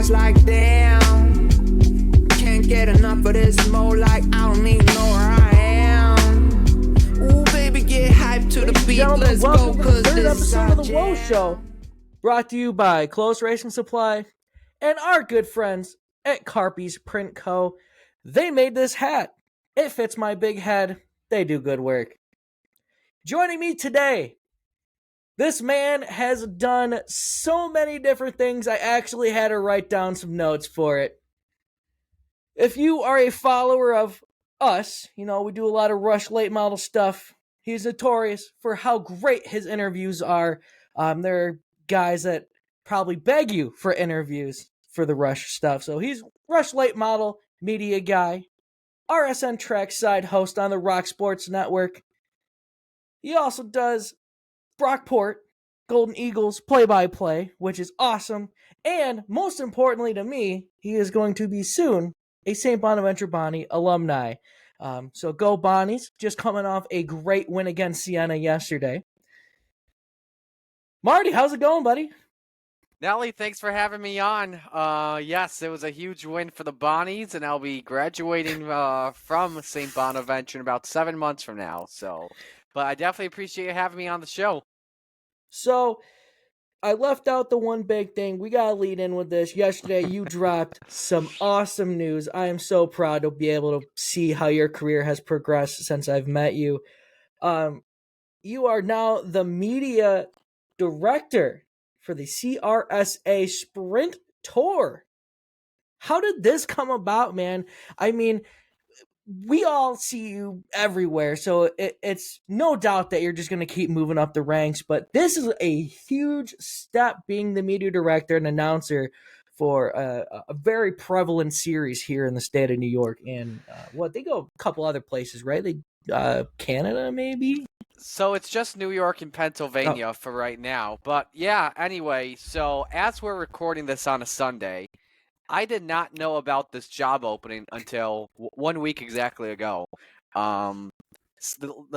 was like, damn, can't get enough of this more. Like, I don't even know where I am. Ooh, baby, get hyped to the beat. Let's go, cause third this is episode our of the Woah jam. Show, brought to you by Close Racing Supply and our good friends at Carpy's Print Co. They made this hat. It fits my big head. They do good work. Joining me today, this man has done so many different things, I actually had to write down some notes for it. If you are a follower of us, you know, we do a lot of Rush late model stuff. He's notorious for how great his interviews are. There are guys that probably beg you for interviews for the Rush stuff. So he's Rush late model media guy, RSN trackside host on the Rock Sports Network. He also does Brockport, Golden Eagles play-by-play, which is awesome. And most importantly to me, he is going to be soon a St. Bonaventure Bonnie alumni. So go Bonnies, just coming off a great win against Siena yesterday. Marty, how's it going, buddy? Nelly, thanks for having me on. Yes, it was a huge win for the Bonnies, and I'll be graduating from St. Bonaventure in about 7 months from now. But I definitely appreciate you having me on the show. So, I left out the one big thing. We got to lead in with this. Yesterday, you dropped some awesome news. I am so proud to be able to see how your career has progressed since I've met you. You are now the media director for the CRSA Sprint Tour. How did this come about, man? I mean, we all see you everywhere, so it's no doubt that you're just going to keep moving up the ranks, but this is a huge step being the media director and announcer for a very prevalent series here in the state of New York. And they go a couple other places, right? Canada, maybe? So it's just New York and Pennsylvania for right now. But yeah, anyway, so as we're recording this on a Sunday, I did not know about this job opening until 1 week exactly ago. The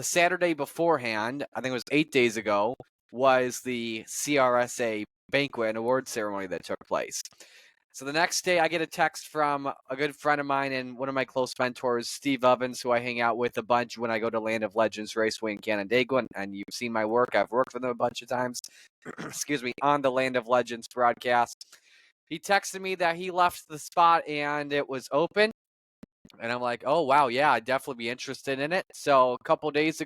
Saturday beforehand, I think it was 8 days ago, was the CRSA banquet and award ceremony that took place. So the next day, I get a text from a good friend of mine and one of my close mentors, Steve Ovens, who I hang out with a bunch when I go to Land of Legends Raceway in Canandaigua, and you've seen my work. I've worked with him a bunch of times, excuse me, on the Land of Legends broadcast. He texted me that he left the spot and it was open. And I'm like, oh, wow, yeah, I'd definitely be interested in it. So a couple days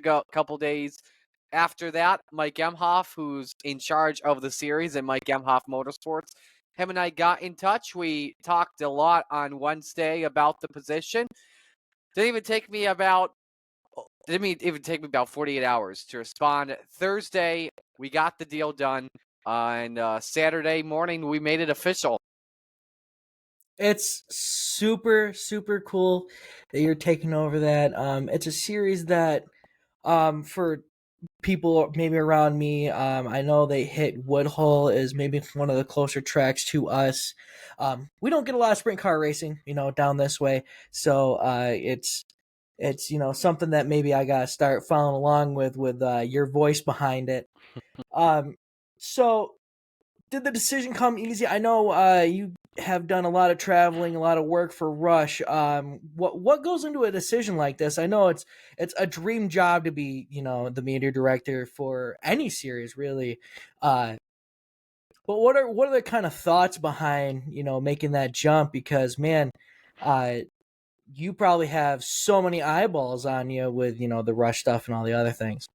after that, Mike Emhoff, who's in charge of the series at Mike Emhoff Motorsports, him and I got in touch. We talked a lot on Wednesday about the position. Didn't even take me about 48 hours to respond. Thursday, we got the deal done. And Saturday morning, we made it official. It's super, super cool that you're taking over that. It's a series that, for people maybe around me, I know they hit Woodhull is maybe one of the closer tracks to us. We don't get a lot of sprint car racing, down this way. So it's something that maybe I gotta start following along with your voice behind it. So did the decision come easy? I know you have done a lot of traveling, a lot of work for Rush. What goes into a decision like this? I know it's a dream job to be, the media director for any series, really. But what are the kind of thoughts behind, making that jump? Because man, you probably have so many eyeballs on you with, the Rush stuff and all the other things.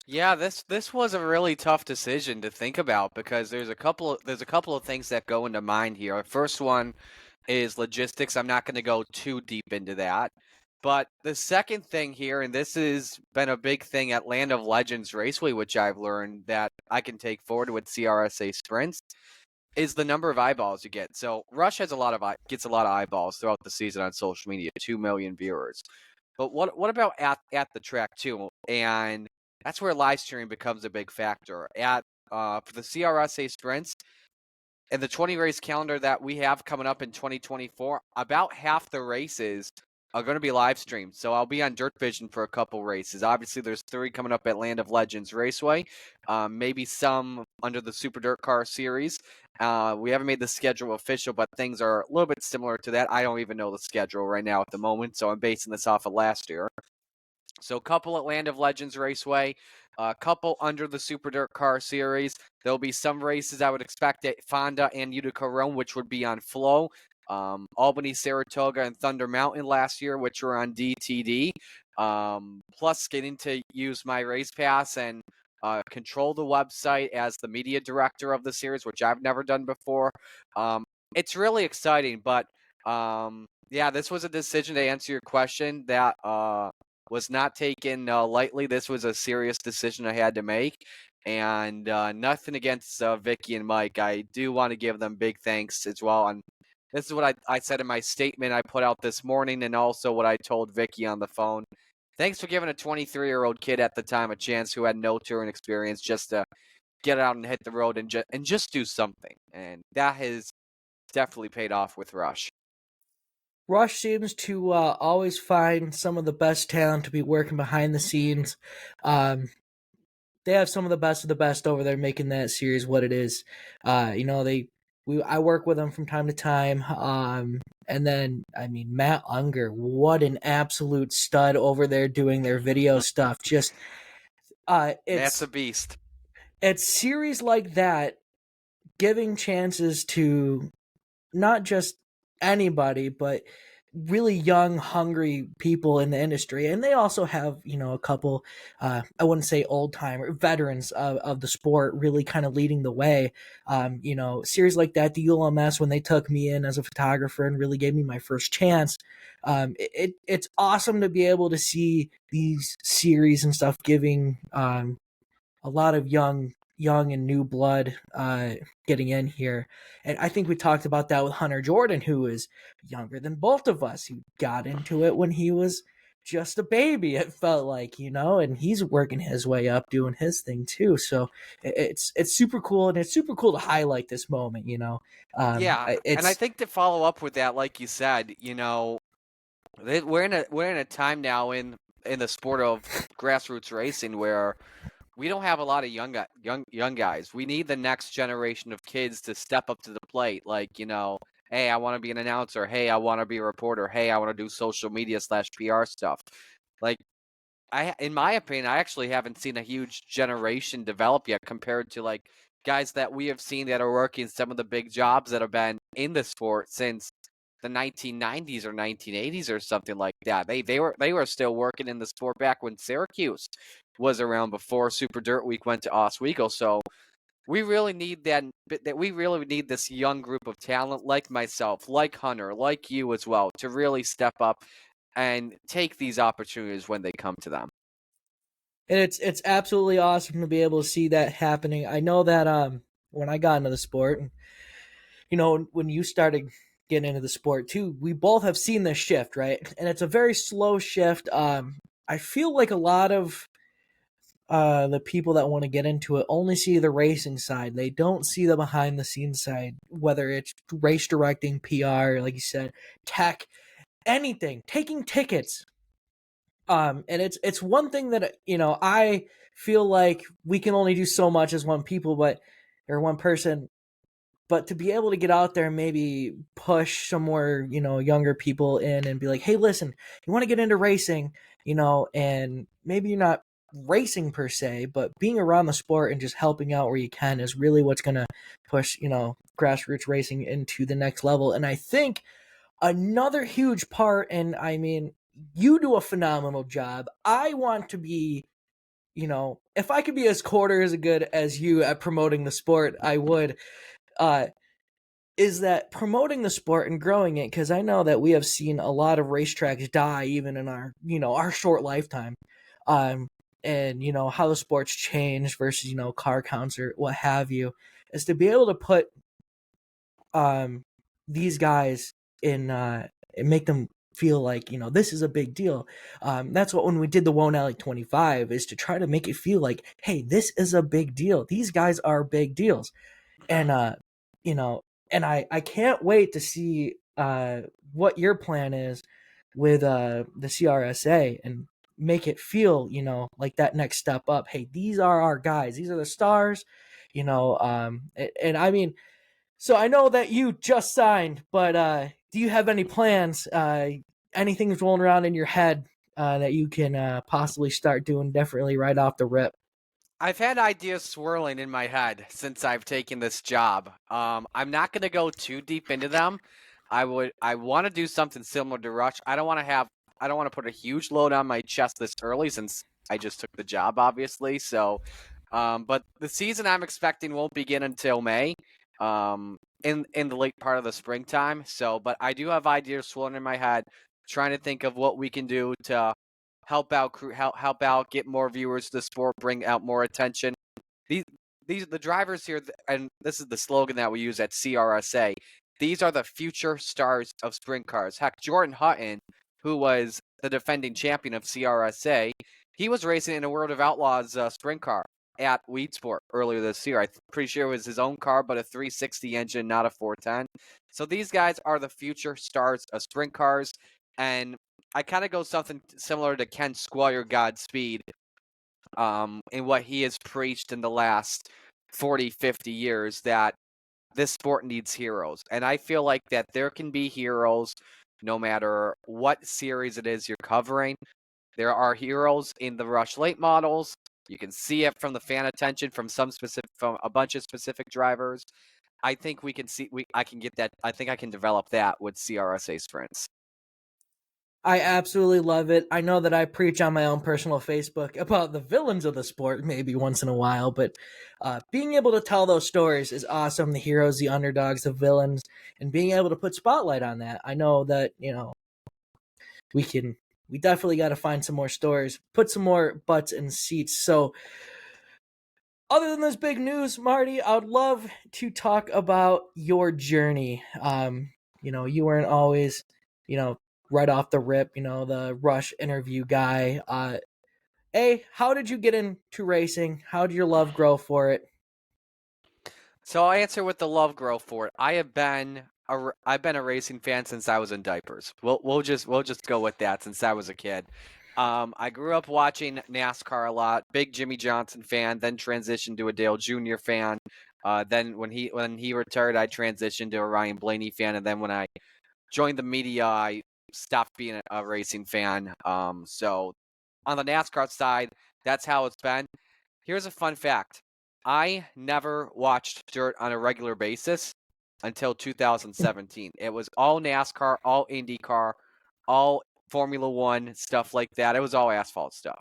Yeah, this was a really tough decision to think about because there's a couple of things that go into mind here. First one is logistics. I'm not going to go too deep into that. But the second thing here, and this has been a big thing at Land of Legends Raceway, which I've learned that I can take forward with CRSA Sprints, is the number of eyeballs you get. So Rush gets a lot of eyeballs throughout the season on social media, 2 million viewers. But what about at the track too? And that's where live streaming becomes a big factor. For the CRSA Sprints and the 20 race calendar that we have coming up in 2024, about half the races are going to be live streamed. So I'll be on Dirt Vision for a couple races. Obviously, there's 3 coming up at Land of Legends Raceway, maybe some under the Super Dirt Car Series. We haven't made the schedule official, but things are a little bit similar to that. I don't even know the schedule right now at the moment, so I'm basing this off of last year. So a couple at Land of Legends Raceway, a couple under the Super Dirt Car Series. There'll be some races I would expect at Fonda and Utica Rome, which would be on Flow. Albany, Saratoga, and Thunder Mountain last year, which were on DTD. Plus, getting to use my race pass and control the website as the media director of the series, which I've never done before. It's really exciting, but yeah, this was a decision, to answer your question, that was not taken lightly. This was a serious decision I had to make, and nothing against Vicky and Mike. I do want to give them big thanks as well. And this is what I said in my statement I put out this morning, and also what I told Vicky on the phone. Thanks for giving a 23-year-old kid at the time a chance who had no touring experience just to get out and hit the road and just do something. And that has definitely paid off with Rush. Rush seems to always find some of the best talent to be working behind the scenes. They have some of the best over there making that series what it is. I work with them from time to time. And then, I mean, Matt Unger, what an absolute stud over there doing their video stuff. Just, That's a beast. It's series like that giving chances to not just anybody, but really young, hungry people in the industry. And they also have, a couple, I wouldn't say old timer, veterans of the sport really kind of leading the way. Series like that, the ULMS, when they took me in as a photographer and really gave me my first chance, it's awesome to be able to see these series and stuff giving a lot of young and new blood getting in here. And I think we talked about that with Hunter Jordan, who is younger than both of us, who got into it when he was just a baby, it felt like, and he's working his way up doing his thing too. So it's super cool, and it's super cool to highlight this moment, Yeah, and I think to follow up with that, like you said, we're in a time now in the sport of grassroots racing where we don't have a lot of young guys. We need the next generation of kids to step up to the plate. Like, hey, I want to be an announcer. Hey, I want to be a reporter. Hey, I want to do social media / PR stuff. Like, in my opinion, I actually haven't seen a huge generation develop yet compared to like guys that we have seen that are working some of the big jobs that have been in the sport since the 1990s or 1980s or something like that. They were still working in the sport back when Syracuse was around, before Super Dirt Week went to Oswego. So we really need we really need this young group of talent like myself, like Hunter, like you as well, to really step up and take these opportunities when they come to them. And it's absolutely awesome to be able to see that happening. I know that when I got into the sport, and when you started getting into the sport too, we both have seen this shift, right? And it's a very slow shift. I feel like a lot of the people that want to get into it only see the racing side. They don't see the behind the scenes side, whether it's race directing, PR, like you said, tech, anything, taking tickets. And it's one thing that I feel like we can only do so much as one person, but to be able to get out there and maybe push some more, younger people in and be like, hey, listen, you want to get into racing, and maybe you're not racing per se, but being around the sport and just helping out where you can is really what's going to push, grassroots racing into the next level. And I think another huge part, and I mean, you do a phenomenal job. I want to be, if I could be as good as you at promoting the sport, I would. Is that promoting the sport and growing it? Because I know that we have seen a lot of racetracks die even in our short lifetime. And how the sport's changed versus car counts or what have you, is to be able to put these guys in and make them feel like this is a big deal. That's what, when we did the Woah Alley 25, is to try to make it feel like, hey, this is a big deal. These guys are big deals. And and I can't wait to see what your plan is with the CRSA, and make it feel like that next step up. Hey, these are our guys. These are the stars. And I mean, So I know that you just signed, but do you have any plans? Anything's rolling around in your head that you can possibly start doing differently right off the rip? I've had ideas swirling in my head since I've taken this job. I'm not going to go too deep into them. I want to do something similar to Rush. I don't want to put a huge load on my chest this early since I just took the job, obviously. So, but the season I'm expecting won't begin until May, in the late part of the springtime. So, but I do have ideas swirling in my head, trying to think of what we can do to help out, get more viewers to the sport, bring out more attention. These the drivers here, and this is the slogan that we use at CRSA. These are the future stars of sprint cars. Heck, Jordan Hutton, who was the defending champion of CRSA, he was racing in a World of Outlaws sprint car at Weedsport earlier this year. I'm pretty sure it was his own car, but a 360 engine, not a 410. So these guys are the future stars of sprint cars, and I kind of go something similar to Ken Squire Godspeed, in what he has preached in the last 40, 50 years, that this sport needs heroes. And I feel like that there can be heroes no matter what series it is you're covering. There are heroes in the Rush Late models. You can see it from the fan attention from from a bunch of specific drivers. I think I can get that. I think I can develop that with CRSA sprints. I absolutely love it. I know that I preach on my own personal Facebook about the villains of the sport maybe once in a while, but being able to tell those stories is awesome. The heroes, the underdogs, the villains, and being able to put spotlight on that. I know that, we definitely got to find some more stories, put some more butts in seats. So, other than this big news, Marty, I would love to talk about your journey. You weren't always, you know, right off the rip, the Rush interview guy. How did you get into racing? How did your love grow for it? So I'll answer with the love grow for it. I've been a racing fan since I was in diapers. We'll just go with that since I was a kid. I grew up watching NASCAR a lot. Big Jimmy Johnson fan. Then transitioned to a Dale Jr. fan. Then when he retired, I transitioned to a Ryan Blaney fan. And then when I joined the media, I stopped being a racing fan. So on the NASCAR side, that's how it's been. Here's a fun fact. I never watched dirt on a regular basis until 2017. It was all NASCAR, all IndyCar, all Formula One, stuff like that. It was all asphalt stuff.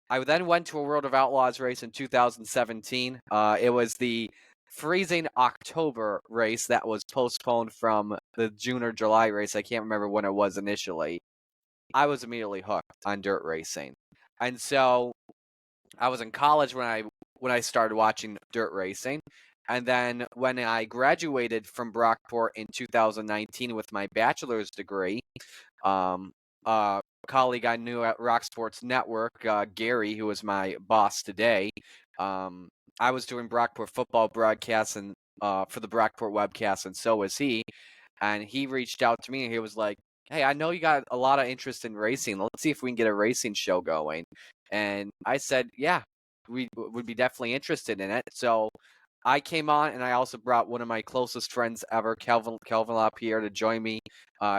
I then went to a World of Outlaws race in 2017. It was the freezing October race that was postponed from the June or July race. I can't remember when it was initially. I was immediately hooked on dirt racing. And so I was in college when I started watching dirt racing. And then when I graduated from Brockport in 2019 with my bachelor's degree, a colleague I knew at Rock Sports Network, Gary, who is my boss today, I was doing Brockport football broadcasts and for the Brockport webcast, and so was he. And he reached out to me and he was like, "Hey, I know you got a lot of interest in racing. Let's see if we can get a racing show going." And I said, "Yeah, we would be definitely interested in it." So I came on, and I also brought one of my closest friends ever, Kelvin LaPierre, to join me.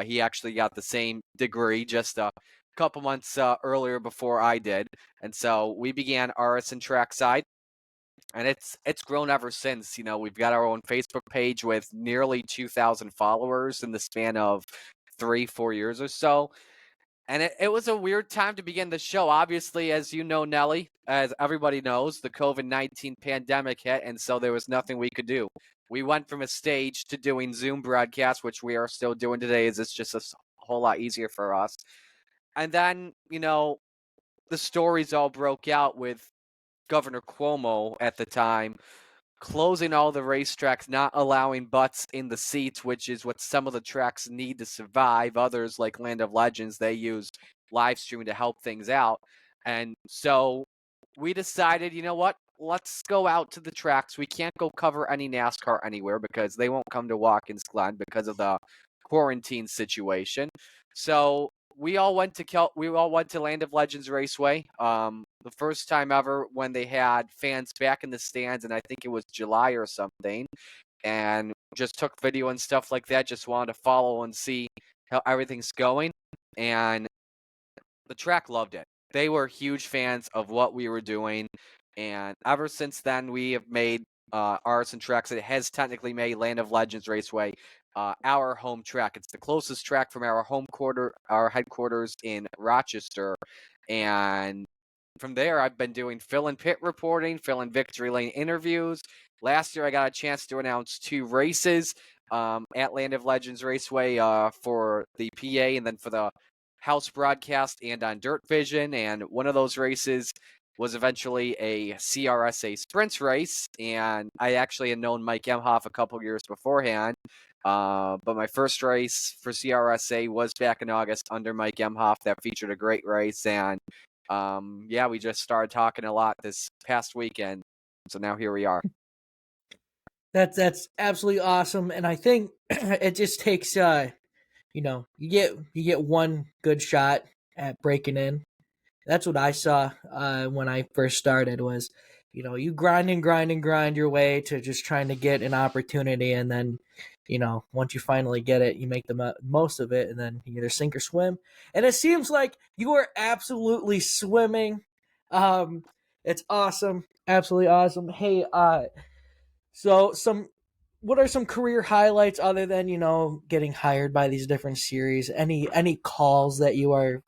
He actually got the same degree just a couple months earlier before I did, and so we began RS and Trackside, and it's grown ever since. We've got our own Facebook page with nearly 2,000 followers in the span of 3-4 years or so. And it was a weird time to begin the show. Obviously, as you know, Nelly, as everybody knows, the COVID-19 pandemic hit, and so there was nothing we could do. We went from a stage to doing Zoom broadcasts, which we are still doing today, as it's just a whole lot easier for us. And then, the stories all broke out with Governor Cuomo at the time closing all the racetracks, not allowing butts in the seats, which is what some of the tracks need to survive. Others, like Land of Legends, they use live streaming to help things out. And so we decided, you know what? Let's go out to the tracks. We can't go cover any NASCAR anywhere because they won't come to Watkins Glen because of the quarantine situation. So we all went to Land of Legends Raceway. The first time ever when they had fans back in the stands, and I think it was July or something. and just took video and stuff like that. Just wanted to follow and see how everything's going. And the track loved it. They were huge fans of what we were doing. And ever since then, we have made Artisan Tracks. It has technically made Land of Legends Raceway our home track. It's the closest track from our headquarters in Rochester. And from there, I've been doing fill-in pit reporting, fill-in victory lane interviews. Last year, I got a chance to announce 2 races at Land of Legends Raceway for the PA and then for the house broadcast and on Dirt Vision. And one of those races was eventually a CRSA sprints race. And I actually had known Mike Emhoff a couple years beforehand. But my first race for CRSA was back in August under Mike Emhoff. That featured a great race. And yeah, we just started talking a lot this past weekend. So now here we are. That's absolutely awesome, and I think it just takes you get one good shot at breaking in. That's what I saw when I first started was, you grind your way to just trying to get an opportunity, and then, once you finally get it, you make the most of it, and then you either sink or swim. And it seems like you are absolutely swimming. It's awesome, absolutely awesome. Hey, so what are some career highlights other than, getting hired by these different series? Any calls that you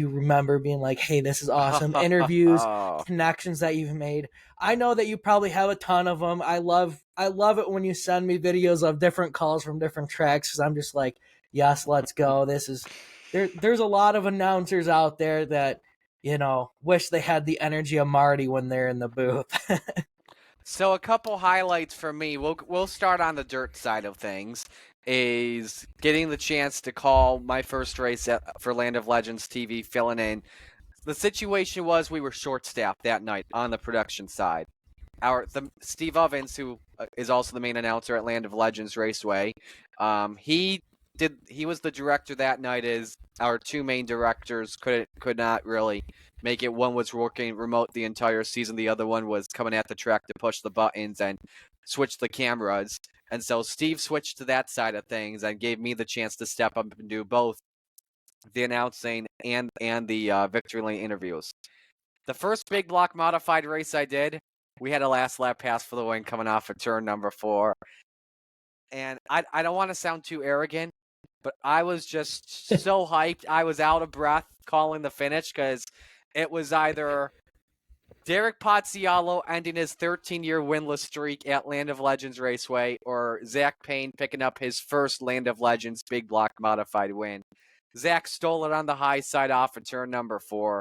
remember being like, hey, this is awesome? Interviews, connections that you've made. I know that you probably have a ton of them. I love it when you send me videos of different calls from different tracks, because I'm just like, yes, let's go. There's a lot of announcers out there that, wish they had the energy of Marty when they're in the booth. So a couple highlights for me. We'll start on the dirt side of things. Is getting the chance to call my first race for Land of Legends TV, filling in. The situation was we were short-staffed that night on the production side. Steve Ovens, who is also the main announcer at Land of Legends Raceway, he was the director that night. As our 2 main directors could not really make it. One was working remote the entire season. The other one was coming at the track to push the buttons and switch the cameras. And so Steve switched to that side of things and gave me the chance to step up and do both the announcing and the victory lane interviews. The first big block modified race I did, we had a last lap pass for the win coming off of turn number 4. And I don't want to sound too arrogant, but I was just so hyped. I was out of breath calling the finish because it was either Derek Pozziello ending his 13-year winless streak at Land of Legends Raceway or Zach Payne picking up his first Land of Legends big block modified win. Zach stole it on the high side off of turn number 4.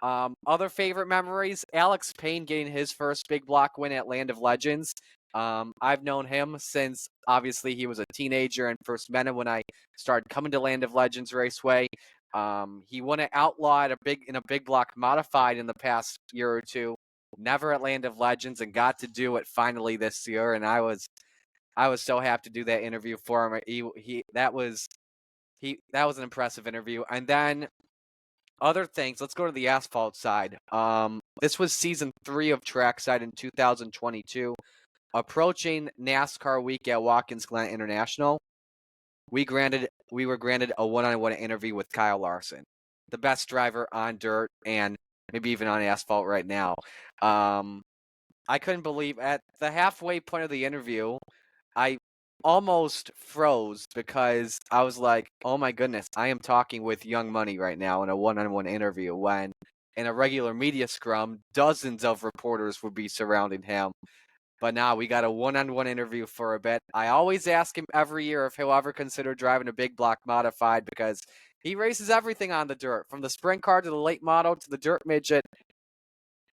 Other favorite memories, Alex Payne getting his first big block win at Land of Legends. I've known him since, obviously, he was a teenager and first met him when I started coming to Land of Legends Raceway. He won an Outlaw in a big block modified in the past year or 2, never at Land of Legends, and got to do it finally this year. And I was so happy to do that interview for him. That was an impressive interview. And then other things, let's go to the asphalt side. This was season 3 of Trackside in 2022. Approaching NASCAR week at Watkins Glen International, we were granted a one-on-one interview with Kyle Larson, the best driver on dirt and maybe even on asphalt right now. I couldn't believe at the halfway point of the interview, I almost froze because I was like, oh my goodness, I am talking with Young Money right now in a one-on-one interview when in a regular media scrum, dozens of reporters would be surrounding him. But now we got a one-on-one interview for a bit. I always ask him every year if he'll ever consider driving a big block modified because he races everything on the dirt, from the sprint car to the late model to the dirt midget.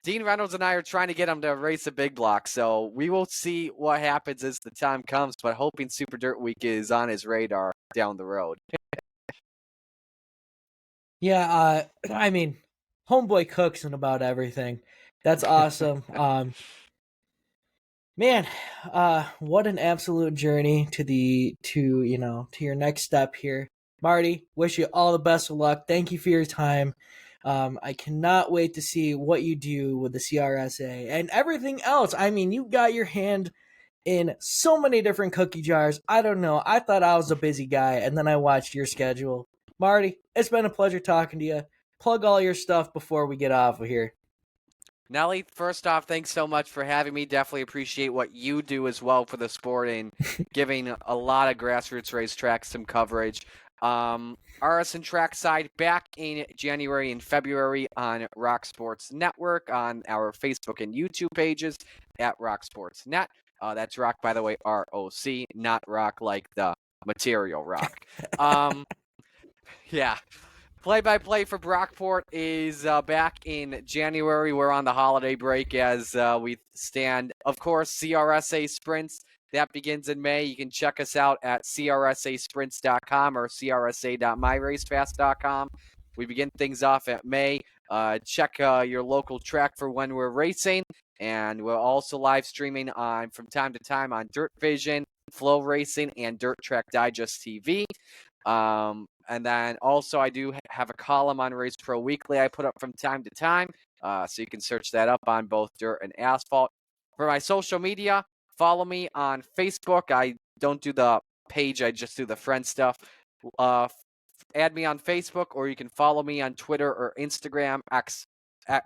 Dean Reynolds and I are trying to get him to race a big block, so we will see what happens as the time comes, but hoping Super Dirt Week is on his radar down the road. Yeah, I mean, homeboy cooks in about everything. That's awesome. Man, what an absolute journey to your next step here. Marty, wish you all the best of luck. Thank you for your time. I cannot wait to see what you do with the CRSA and everything else. I mean, you got your hand in so many different cookie jars. I don't know. I thought I was a busy guy, and then I watched your schedule. Marty, it's been a pleasure talking to you. Plug all your stuff before we get off of here. Nelly, first off, thanks so much for having me. Definitely appreciate what you do as well for the sport and giving a lot of grassroots racetracks some coverage. RS and Trackside back in January and February on Rock Sports Network on our Facebook and YouTube pages at Rock Sports Net. That's Rock, by the way, ROC, not rock like the material rock. Yeah. Play-by-play for Brockport is back in January. We're on the holiday break as we stand. Of course, CRSA Sprints, that begins in May. You can check us out at crsasprints.com or crsa.myracefast.com. We begin things off at May. Check your local track for when we're racing. And we're also live streaming on from time to time on Dirt Vision, Flow Racing, and Dirt Track Digest TV. And then also I do have a column on Race Pro Weekly I put up from time to time. So you can search that up on both dirt and asphalt. For my social media, follow me on Facebook. I don't do the page, I just do the friend stuff. Add me on Facebook, or you can follow me on Twitter or Instagram.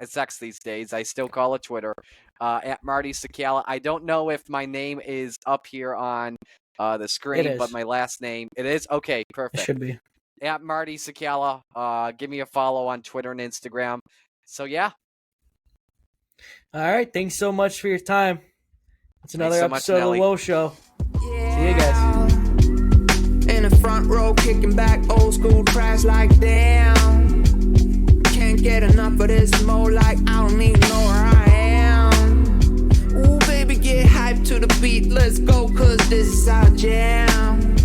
It's X these days. I still call it Twitter. At Marty Czekala. I don't know if my name is up here on the screen, but my last name, it is? Okay, perfect. It should be. At Marty Czekala. Give me a follow on Twitter and Instagram. So, yeah. All right. Thanks so much for your time. It's another episode of the Nelly. Woah Show. Yeah. See you guys. In the front row, kicking back old school tracks like damn. Can't get enough of this mo, like I don't even know where I am. Ooh, baby, get hyped to the beat, let's go, cause this is our jam.